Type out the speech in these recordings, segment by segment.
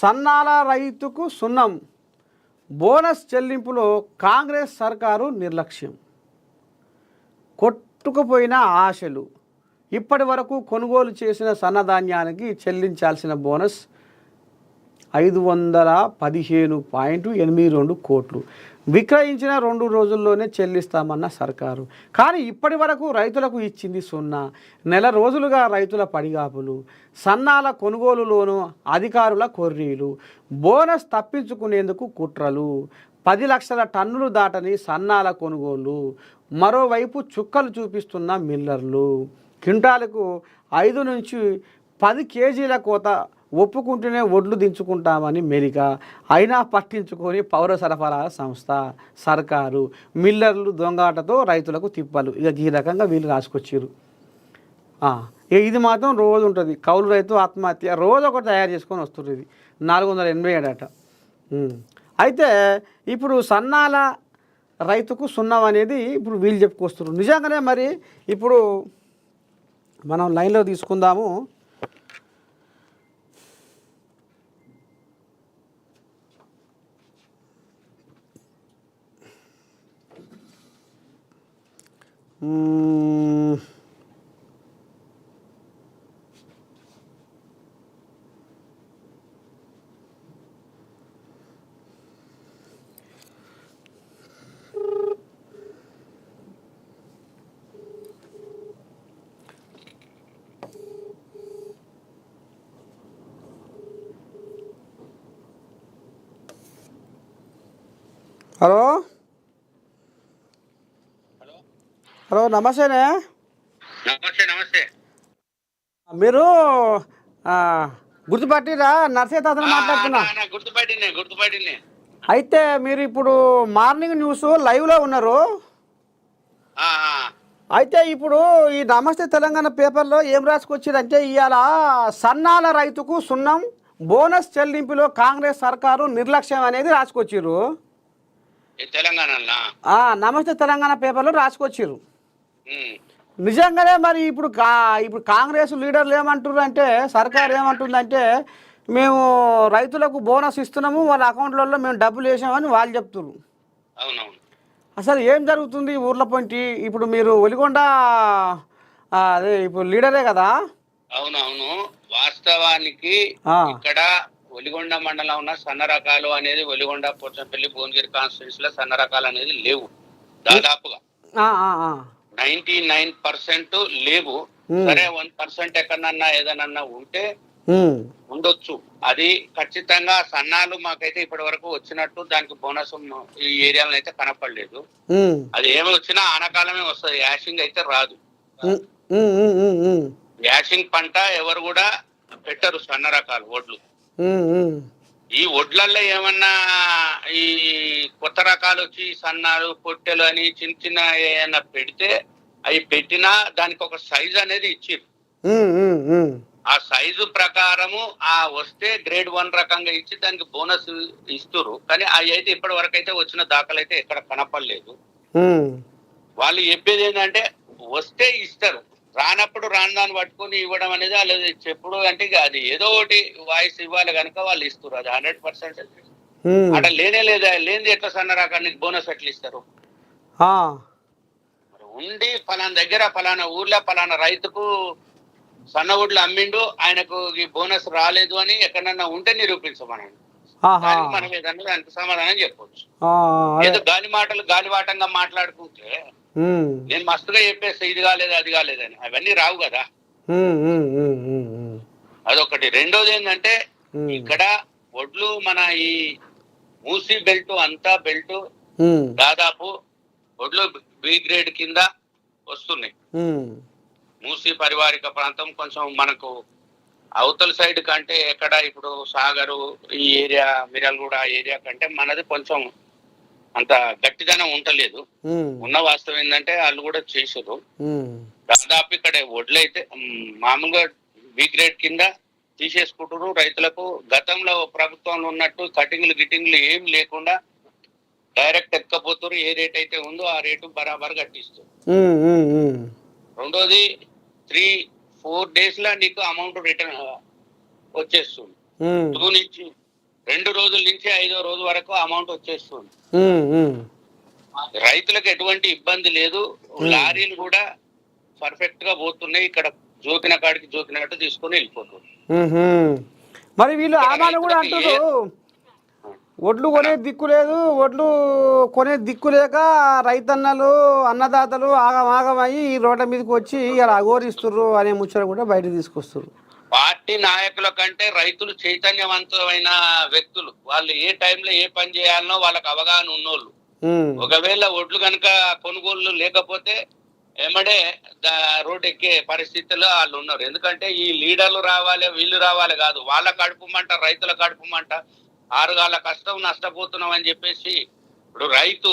సన్నాల రైతుకు సున్నం, బోనస్ చెల్లింపులో కాంగ్రెస్ సర్కారు నిర్లక్ష్యం. కొట్టుకుపోయిన ఆశలు. ఇప్పటి వరకు కొనుగోలు చేసిన సన్నధాన్యానికి చెల్లించాల్సిన బోనస్ 515.82 కోట్లు విక్రయించిన 2 రోజుల్లోనే చెల్లిస్తామన్న సర్కారు. కానీ ఇప్పటి వరకు రైతులకు ఇచ్చింది సున్నా. నెల రోజులుగా రైతుల పడిగాపులు, సన్నాల కొనుగోలులోనూ అధికారుల కొర్రీలు, బోనస్ తప్పించుకునేందుకు కుట్రలు, 10 లక్షల టన్నులు దాటని సన్నాల కొనుగోలు, మరోవైపు చుక్కలు చూపిస్తున్న మిల్లర్లు. క్వింటాలకు 5 నుంచి 10 కేజీల కోత ఒప్పుకుంటూనే ఒడ్లు దించుకుంటామని మెలిక. అయినా పట్టించుకొని పౌర సరఫరాల సంస్థ, సర్కారు, మిల్లర్లు దొంగాటతో రైతులకు తిప్పలు. ఇక ఈ రకంగా వీళ్ళు రాసుకొచ్చారు. ఇది మాత్రం రోజు ఉంటుంది. కౌలు రైతు ఆత్మహత్య రోజు ఒకటి తయారు చేసుకొని వస్తుంది. ఇది 487 అట. అయితే ఇప్పుడు సన్నాల రైతుకు సున్నం అనేది ఇప్పుడు వీళ్ళు చెప్పుకొస్తున్నారు. నిజంగానే మరి ఇప్పుడు మనం లైన్లో తీసుకుందాము. హలో హలో నమస్తేనే. నమస్తే. మీరు గుర్తుపట్టిరా? నర్సయ్య తాతను మాట్లాడుతున్నా. గుర్తుపట్టినే. అయితే మీరు ఇప్పుడు మార్నింగ్ న్యూస్ లైవ్లో ఉన్నారు. అయితే ఇప్పుడు ఈ నమస్తే తెలంగాణ పేపర్లో ఏం రాసుకొచ్చారంటే, ఇవాళ సన్నాల రైతుకు సున్నం, బోనస్ చెల్లింపులో కాంగ్రెస్ సర్కారు నిర్లక్ష్యం అనేది రాసుకొచ్చారు. నమస్తే తెలంగాణ పేపర్లో రాసుకొచ్చారు. నిజంగానే మరి ఇప్పుడు కాంగ్రెస్ లీడర్లు ఏమంటున్నారు అంటే, సర్కారు ఏమంటుందంటే, మేము రైతులకు బోనస్ ఇస్తున్నాము, వాళ్ళ అకౌంట్లలో మేము డబ్బులు వేసామని వాళ్ళు చెప్తున్నారు. అసలు ఏం జరుగుతుంది ఊర్ల పొంటి? ఇప్పుడు మీరు ఒలిగొండ అదే ఇప్పుడు లీడరే కదా? అవునవును. వాస్తవానికి ఇక్కడ ఒలిగొండ మండలం ఉన్న సన్న రకాలు అనేది ఒలిగొండ, పోచంపల్లి, భువనగిరి కాన్స్టిట్యూన్సీ లో సన్న రకాలు అనేది లేవు. దాదాపుగా 99% లేవు. సరే 1% ఎక్కడన్నా ఏదన్నా ఉంటే ఉండొచ్చు. అది ఖచ్చితంగా సన్నాలు మాకైతే ఇప్పటి వరకు వచ్చినట్టు దానికి బోనస్ ఈ ఏరియాలో అయితే కనపడలేదు. అది ఏమి వచ్చినా ఆనకాలమే వస్తుంది, యాషింగ్ అయితే రాదు. యాషింగ్ పంట ఎవరు కూడా పెట్టరు సన్న రకాలు వడ్లు. ఈ వడ్లల్లో ఏమన్నా ఈ కొత్త రకాలు వచ్చి సన్నాలు, పొట్టెలు అని చిన్న చిన్న ఏమన్నా పెడితే అవి పెట్టినా దానికి ఒక సైజు అనేది ఇచ్చిర్రు. ఆ సైజు ప్రకారము వస్తే గ్రేడ్ 1 రకంగా ఇచ్చి దానికి బోనస్ ఇస్తురు. కానీ అవి అయితే ఇప్పటి వరకు అయితే వచ్చిన దాఖలు అయితే ఎక్కడ కనపడలేదు. వాళ్ళు చెప్పేది ఏంటంటే వస్తే ఇస్తారు, రానప్పుడు రాని దాన్ని పట్టుకొని ఇవ్వడం అనేది వాళ్ళు చెప్పుడు. అంటే అది ఏదో ఒకటి వాయిస్ ఇవ్వాలి కనుక వాళ్ళు ఇస్తారు. అది 100% అక్కడ లేనే లేదా, లేనిది ఎట్లా సన్న రకానికి బోనస్ ఎట్లా ఇస్తారు? ఉండి ఫలానా దగ్గర ఫలానా ఊర్లో ఫలానా రైతుకు సన్న ఒడ్లు అమ్మిండు, ఆయనకు ఈ బోనస్ రాలేదు అని ఎక్కడన్నా ఉంటే నిరూపించమనండి. మనం ఏదన్నా దానికి సమాధానం చెప్పవచ్చు. ఏదో గాలివాటంగా మాట్లాడుకుంటే నేను మస్తుగా చెప్పేస్తా ఇది కాలేదు అది కాలేదని, అవన్నీ రావు కదా. అదొకటి. రెండోది ఏంటంటే, ఇక్కడ ఒడ్లు మన ఈ మూసీ బెల్ట్ అంతా బెల్ట్ దాదాపు ఒడ్లు బి గ్రేడ్ కింద వస్తున్నాయి. మూసీ పరివారిక ప్రాంతం కొంచెం మనకు అవతల సైడ్ కంటే ఎక్కడ ఇప్పుడు సాగరు ఈ ఏరియా, మిర్యాలగూడ ఏరియా కంటే మనది కొంచెం అంత గట్టిదనం ఉండలేదు. ఉన్న వాస్తవం ఏంటంటే వాళ్ళు కూడా చేసారు. దాదాపు ఇక్కడ వడ్లు అయితే మామూలుగా బి గ్రేడ్ కింద తీసేసుకుంటారు. రైతులకు గతంలో ప్రభుత్వంలో ఉన్నట్టు గిటింగ్లు ఏం లేకుండా డైరెక్ట్ ఎక్కపోతారు. ఏ రేట్ అయితే ఉందో ఆ రేటు బరాబర్ కట్టిస్తారు. రెండోది 3-4 days లో నీకు అమౌంట్ రిటర్న్ వచ్చేస్తుంది. 2 రోజుల నుంచి 5వ రోజు వరకు అమౌంట్ వచ్చేస్తుంది. ఉమ్, ఉమ్, రైతులకు ఎటువంటి ఇబ్బంది లేదు. లారీలు కూడా పర్ఫెక్ట్ గా పోతున్నాయి. ఇక్కడ జోకిన కాడికి జోకినట్టు తీసుకొని వెళ్ళిపోతుంది. ఉహుం. మరి వీళ్ళు ఇక్కడ ఆమాను కూడా రైతులకు అంటున్నారు, ఒడ్లు కొనే దిక్కు లేదు, ఒడ్లు కొనే దిక్కు లేక రైతన్నలు అన్నదాతలు ఆగమాగమయ్యి ఈ రోడ్ల మీదకి వచ్చి ఇలా అఘోరిస్తుర్రు అనే ముచ్చట కూడా బయట తీసుకొస్తుర్రు. పార్టీ నాయకుల కంటే రైతులు చైతన్యవంతమైన వ్యక్తులు. వాళ్ళు ఏ టైంలో ఏ పని చేయాలనో వాళ్ళకి అవగాహన ఉన్నోళ్ళు. ఉమ్, ఒకవేళ ఒడ్లు కనుక కొనుగోలు లేకపోతే ఏమడే రోడ్ ఎక్కే పరిస్థితుల్లో వాళ్ళు ఉన్నారు. ఎందుకంటే ఈ లీడర్లు రావాలి, వీళ్ళు రావాలి కాదు, వాళ్ళ కడుపుమంట, రైతుల కడుపుమంట, 6 గాళ్ళ కష్టం నష్టపోతున్నాం అని చెప్పేసి. ఇప్పుడు రైతు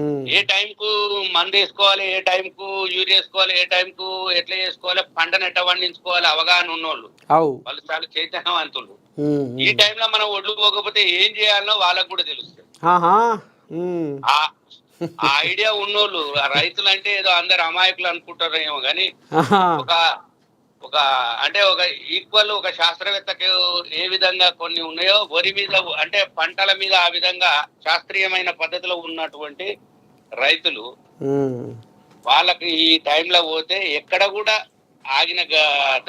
ఉమ్, ఏ టైంకు మందు వేసుకోవాలి, ఏ టైంకు యూరియా వేసుకోవాలి, ఏ టైంకు ఎట్లా చేసుకోవాలి, పంటను ఎట్లా పండించుకోవాలి అవగాహన ఉన్నోళ్ళు. అవు, వాళ్ళు చాలా చైతన్యవంతులు. ఉమ్, ఈ టైంలో మనం ఒడ్లు పోకపోతే ఏం చేయాలనో వాళ్ళకు కూడా తెలుస్తుంది. ఆహా, ఉమ్, ఆ ఐడియా ఉన్నోళ్ళు. ఆ రైతులు అంటే ఏదో అందరు అమాయకులు అనుకుంటారేమో కానీ ఆహా, ఒక ఒక అంటే ఒక ఈక్వల్ ఒక శాస్త్రవేత్తకు ఏ విధంగా కొన్ని ఉన్నాయో వరి మీద అంటే పంటల మీద ఆ విధంగా శాస్త్రీయమైన పద్ధతిలో ఉన్నటువంటి రైతులు ఉమ్, వాళ్ళకి ఈ టైంలో పోతే ఎక్కడ కూడా ఆగిన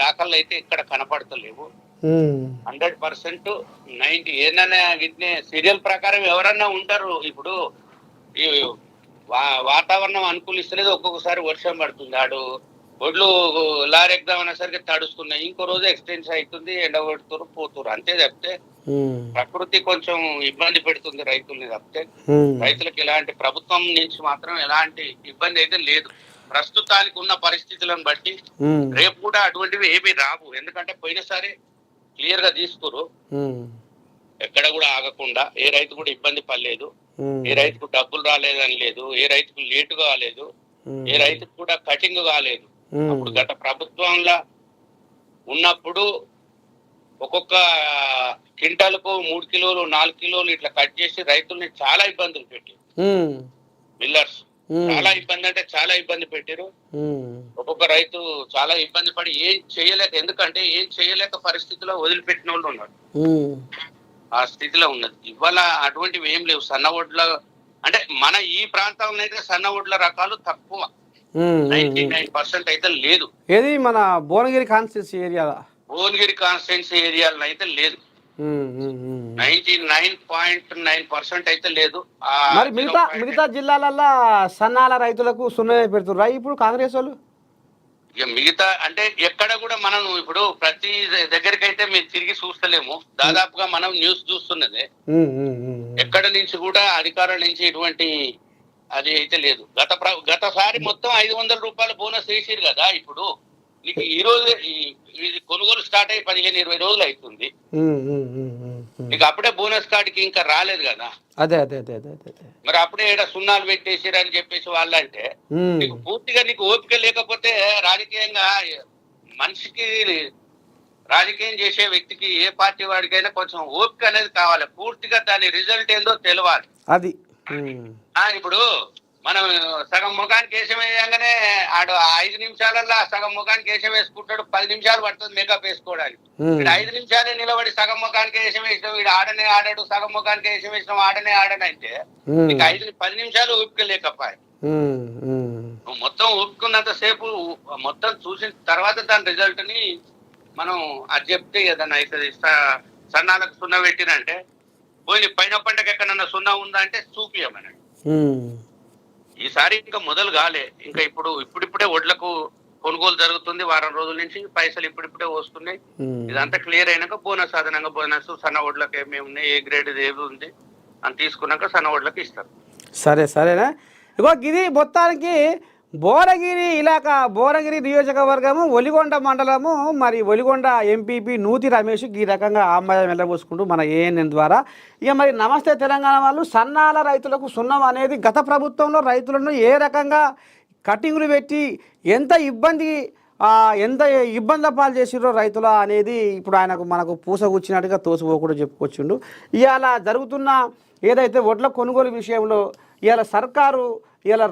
దాఖలు అయితే ఇక్కడ కనపడతలేవు. ఉమ్, 100% 90 ఏదైనా వీటిని సీరియల్ ప్రకారం ఎవరన్నా ఉంటారు. ఇప్పుడు ఈ వాతావరణం అనుకూలిస్తలేదు, ఒక్కొక్కసారి వర్షం పడుతుంది, ఆడు ఒడ్లు లారీ ఎక్కుదాం అనేసరికి తడుస్తున్నాయి, ఇంకో రోజు ఎక్స్టెన్స్ అవుతుంది, ఎండ కొడుతురు పోతురు, అంతే తప్పితే ఉమ్, ప్రకృతి కొంచెం ఇబ్బంది పెడుతుంది రైతుల్ని తప్పితే ఉమ్, రైతులకు ఎలాంటి ప్రభుత్వం నుంచి మాత్రం ఎలాంటి ఇబ్బంది అయితే లేదు. ప్రస్తుతానికి ఉన్న పరిస్థితులను బట్టి ఉమ్, రేపు కూడా అటువంటివి ఏమీ రావు. ఎందుకంటే పోయినసారి క్లియర్ గా తీసుకురు, ఉమ్, ఎక్కడ కూడా ఆగకుండా ఏ రైతు కూడా ఇబ్బంది పడలేదు, ఉమ్, ఏ రైతుకు డబ్బులు రాలేదని లేదు, ఏ రైతుకు లేటు కాలేదు, ఉమ్, ఏ రైతుకు కూడా కటింగ్ కాలేదు. ఉమ్, అప్పుడు గత ప్రభుత్వంలో ఉన్నప్పుడు ఒక్కొక్క క్వింటాలకు 3 కిలోలు 4 కిలోలు ఇట్లా కట్ చేసి రైతుల్ని చాలా ఇబ్బందులు పెట్టారు. ఉమ్, మిల్లర్స్ ఉమ్, చాలా ఇబ్బంది అంటే చాలా ఇబ్బంది పెట్టారు. ఉమ్, ఒక్కొక్క రైతు చాలా ఇబ్బంది పడి ఏం చేయలేక, ఎందుకంటే ఏం చేయలేక పరిస్థితిలో వదిలిపెట్టిన వాళ్ళు ఉన్నారు. ఉమ్, ఆ స్థితిలో ఉన్నది. ఇవాళ అటువంటివి ఏం లేవు. సన్న ఒడ్ల అంటే మన ఈ ప్రాంతంలో అయితే సన్న ఒడ్ల రకాలు తక్కువ, ఉమ్, 99% అయితే లేదు. ఏది మన భువనగిరి కాన్స్టిట్యూన్సీ ఏరియాలో భువనగిరి కాన్స్టిట్యున్సీ ఏరియాలో అయితే లేదు. 99.9% అయితే లేదు. మరి మిగతా జిల్లాలల్లో సన్నాల రైతులకు సున్నమే పెడుతుర్రా ఇప్పుడు కాంగ్రెస్ వాళ్ళు? ఇక మిగతా అంటే ఎక్కడ కూడా మనం ఇప్పుడు ప్రతి దగ్గరికి అయితే మేము తిరిగి చూస్తలేము. దాదాపుగా మనం న్యూస్ చూస్తున్నదే, ఎక్కడ నుంచి కూడా అధికారుల నుంచి ఎటువంటి అది అయితే లేదు. గతసారి మొత్తం 500 రూపాయల బోనస్ వేసిరు కదా. ఇప్పుడు నీకు ఈ రోజు ఇది కొనుగోలు స్టార్ట్ అయ్యి 15-20 రోజులు అవుతుంది. నీకు అప్పుడే బోనస్ కార్డుకి ఇంకా రాలేదు కదా. అదే అదే అదే అదే అదే మరి అప్పుడే ఏడ సున్నాలు పెట్టేసిరు అని చెప్పేసి వాళ్ళంటే నీకు పూర్తిగా నీకు ఓపిక లేకపోతే రాజకీయంగా మనిషికి రాజకీయం చేసే వ్యక్తికి ఏ పార్టీ వాడికైనా కొంచెం ఓపిక అనేది కావాలి. పూర్తిగా దాని రిజల్ట్ ఏందో తెలియాలి. అది ఇప్పుడు మనం సగం ముఖానికి వేషం వేయగానే ఆడు 5 నిమిషాలల్లో సగం ముఖానికి వేషం వేసుకుంటాడు, 10 నిమిషాలు పడుతుంది మేకప్ వేసుకోవడానికి. వీడు 5 నిమిషాలే నిలబడి సగం ముఖానికి వేషం వేసినాం, వీడు ఆడనే ఆడాడు, సగం ముఖానికి వేషం వేసినాం ఆడనే ఆడనంటే నీకు 10 నిమిషాలు ఓపిక లేకపోయి. నువ్వు మొత్తం ఓపుకున్నంత సేపు మొత్తం చూసిన తర్వాత దాని రిజల్ట్ ని మనం అది చెప్తే ఏదన్నా అవుతుంది. సన్నాలకు సున్నా పెట్టినంటే పోయి పైన పంటకు ఎక్కడన్నా సున్నా ఉందా అంటే చూపియమని. ఈసారి ఇంకా మొదలు కాలే, ఇంకా ఇప్పుడిప్పుడే వడ్లకు కొనుగోలు జరుగుతుంది. వారం రోజుల నుంచి పైసలు ఇప్పుడిప్పుడే వస్తున్నాయి. ఇదంతా క్లియర్ అయినాక బోనస్ అదనంగా బోనస్ సన్న వడ్లకు ఏమేమి ఉన్నాయి, ఏ గ్రేడ్ ఏది ఉంది అని తీసుకున్నాక సన్న వడ్లకు ఇస్తారు. సరేనా. ఇగో ఇది మొత్తానికి భువనగిరి నియోజకవర్గము ఒలిగొండ మండలము. మరి ఒలిగొండ ఎంపీపీ నూతి రమేష్ ఈ రకంగా ఆంబయం వెళ్ళబోసుకుంటూ మన ఏఎన్ఎన్ ద్వారా ఇక మరి నమస్తే తెలంగాణ వాళ్ళు సన్నాల రైతులకు సున్నం అనేది గత ప్రభుత్వంలో రైతులను ఏ రకంగా కటింగులు పెట్టి ఎంత ఇబ్బందుల పాలు చేసిరో రైతుల అనేది ఇప్పుడు మనకు పూసగుచ్చినట్టుగా తోసిపోకుండా చెప్పుకొచ్చిండు. ఇవాళ జరుగుతున్న ఏదైతే వడ్ల కొనుగోలు విషయంలో ఇవాళ సర్కారు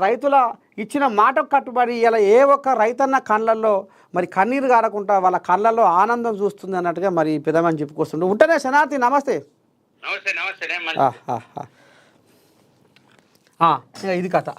రైతుల ఇచ్చిన మాటకు కట్టుబడి ఏ ఒక్క రైతన్న కళ్ళల్లో మరి కన్నీరు గారకుండా వాళ్ళ కళ్ళల్లో ఆనందం చూస్తుంది అన్నట్టుగా మరి పెదమని చెప్పుకొస్తుండు. ఉంటేనే శనార్థి నమస్తే. నమస్తే నమస్తే ఇక ఇది కథ